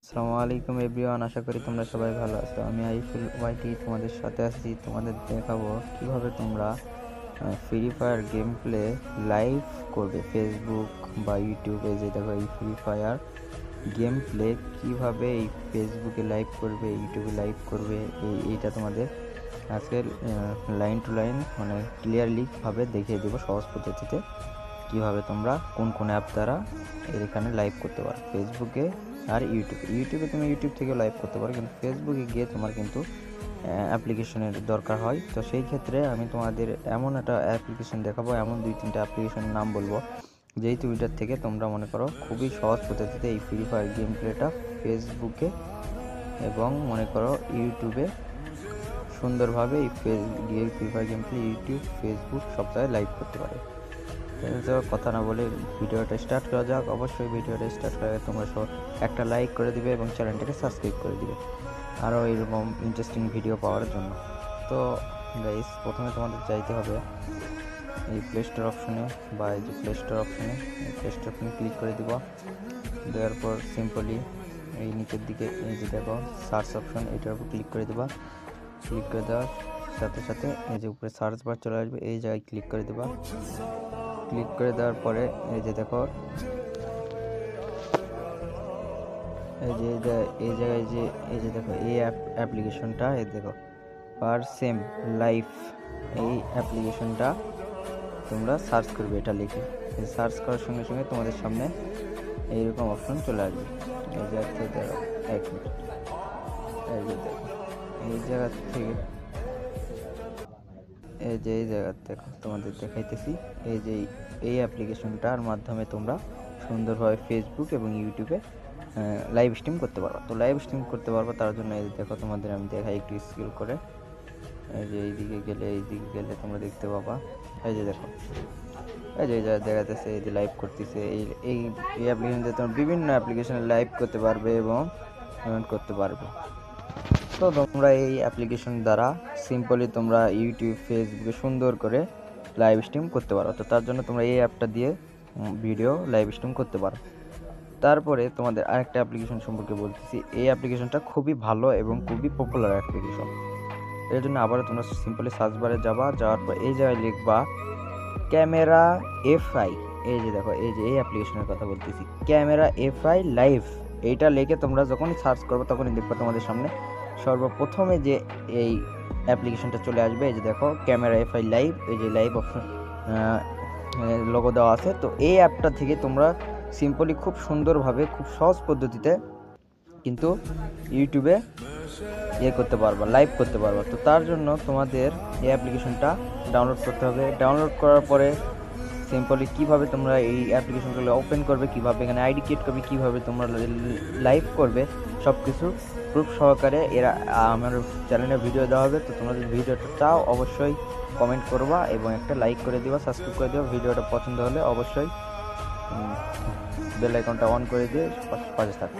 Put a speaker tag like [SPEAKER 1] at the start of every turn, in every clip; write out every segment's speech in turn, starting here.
[SPEAKER 1] আসসালামু আলাইকুম এভরিওয়ান, আশা করি তোমরা সবাই ভালো আছো। আমি আইফুল ওয়াইটি তোমাদের সাথে আছি। তোমাদের দেখাবো কিভাবে তোমরা free fire game play live করবে ফেসবুক বা ইউটিউবে। যে দেখো এই ফ্রি ফায়ার গেম প্লে কীভাবে এই ফেসবুকে লাইভ করবে, ইউটিউবে লাইভ করবে, এইটা তোমাদের আজকে লাইন টু লাইন মানে ক্লিয়ারলিভাবে দেখিয়ে দেবো সহজ পদ্ধতিতে কীভাবে তোমরা কোন কোন অ্যাপ দ্বারা এখানে লাইভ করতে পারো ফেসবুকে আর ইউটিউবে তুমি ইউটিউব থেকে লাইভ করতে পারো, কিন্তু ফেসবুকে গিয়ে তোমার কিন্তু অ্যাপ্লিকেশনের দরকার হয়। তো সেই ক্ষেত্রে আমি তোমাদের এমন একটা অ্যাপ্লিকেশন দেখাবো, এমন 2-3টা অ্যাপ্লিকেশনের নাম বলবো যেই দুইটার থেকে তোমরা মনে করো খুবই সহজ পদ্ধতিতে এই ফ্রি ফায়ার গেম প্লেটা ফেসবুকে এবং মনে করো ইউটিউবে সুন্দরভাবে এই free fire game play YouTube, Facebook সব জায়গায় লাইভ করতে পারে। কথা না বলে ভিডিওটা স্টার্ট করা যাক। অবশ্যই ভিডিওটা স্টার্ট করে তোমরা সব একটা লাইক করে দিবে এবং চ্যানেলটাকে সাবস্ক্রাইব করে দিবে আরও এরকম ইন্টারেস্টিং ভিডিও পাওয়ার জন্য। তো গাইস, প্রথমে তোমাদের যাইতে হবে এই প্লে স্টোর অপশনে বা এই যে প্লে স্টোর অপশনে ক্লিক করে দেওয়া। দেওয়ার পর সিম্পলি এই নিচের দিকে এই যে দেখো সার্চ অপশন, এটার উপর ক্লিক করে দেওয়া। ক্লিক করে দেওয়ার সাথে সাথে এই যে উপরে সার্চ বার চলে আসবে, এই জায়গায় ক্লিক করে দেওয়া। ক্লিক করে দেওয়ার পরে এই যে দেখো এই জায়গায় এই যে দেখো এই অ্যাপ্লিকেশনটা, এই দেখো পার সেম লাইফ, এই অ্যাপ্লিকেশনটা তোমরা সার্চ করবে। এটা লিখে সার্চ করার সঙ্গে সঙ্গে তোমাদের সামনে এইরকম অপশন চলে আসবে। এই জায়গা থেকে দেখো, এক মিনিট, এই যে দেখো এই জায়গা থেকে এই জায়গা দেখো তোমাদের দেখাইতেছি। এই যে এই অ্যাপ্লিকেশনটার মাধ্যমে তোমরা সুন্দরভাবে ফেসবুক এবং ইউটিউবে লাইভ স্ট্রিম করতে পারবো। তো লাইভ স্ট্রিম করতে পারবো তার জন্য এই দেখো তোমাদের আমি দেখাই একটু স্ক্রল করে। এই যে এইদিকে গেলে তোমরা দেখতে পাবা, এই যে দেখো এই যে দেখাতেছে এই যে লাইভ করতেছে। এই অ্যাপ্লিকেশন দিয়ে তোমরা বিভিন্ন অ্যাপ্লিকেশনে লাইভ করতে পারবে এবং পেমেন্ট করতে পারবে। তো তোমরা এই অ্যাপ্লিকেশন দ্বারা সিম্পলি তোমরা ইউটিউব, ফেসবুকে সুন্দর করে লাইভ স্ট্রিম করতে পারো। তো তার জন্য তোমরা এই অ্যাপটা দিয়ে ভিডিও লাইভ স্ট্রিম করতে পারো। তারপরে তোমাদের আরেকটা অ্যাপ্লিকেশন সম্পর্কে বলতেছি। এই অ্যাপ্লিকেশনটা খুবই ভালো এবং খুবই পপুলার অ্যাপ্লিকেশন। এর জন্য আবারও তোমরা সিম্পলি সার্চ বারে যাওয়ার পর এই জায়গায় লিখবা ক্যামেরা এফআই। এই যে দেখো এই যে এই অ্যাপ্লিকেশনের কথা বলতেছি, ক্যামেরা এফআই লাইভ। এইটা লিখে তোমরা যখনই সার্চ করবে তখনই দেখবে তোমাদের সামনে সর্বপ্রথমে যে এই অ্যাপ্লিকেশনটা চলে আসবে। এই যে দেখো ক্যামেরা এফআই লাইভ, এই যে লাইভ অপশন লোগো দেওয়া আছে। তো এই অ্যাপটা থেকে তোমরা সিম্পলি খুব সুন্দরভাবে খুব সহজ পদ্ধতিতে কিন্তু ইউটিউবে করতে পারবা, লাইভ করতে পারবা। তো তার জন্য তোমাদের এই অ্যাপ্লিকেশনটা ডাউনলোড করতে হবে। ডাউনলোড করার পরে সিম্পলি কিভাবে তোমরা এই অ্যাপ্লিকেশনগুলো ওপেন করবে, কিভাবে এখানে আইডি ক্রিয়েট করবে, কিভাবে তোমরা লাইভ করবে, সব কিছু প্রুফ সহকারে আমার চ্যানেলে ভিডিও দেওয়া হবে। তো তোমরা যদি ভিডিওটা চাও অবশ্যই কমেন্ট করবা এবং একটা লাইক করে দিবা, সাবস্ক্রাইব করে দিবা। ভিডিওটা পছন্দ হলে অবশ্যই বেল আইকনটা অন করে দিয়ে পাশে থাকো।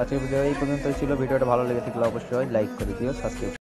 [SPEAKER 1] আজকের ভিডিও এই পর্যন্তই ছিল। ভিডিওটা ভালো লেগে থাকলে অবশ্যই লাইক করে দিও, সাবস্ক্রাইব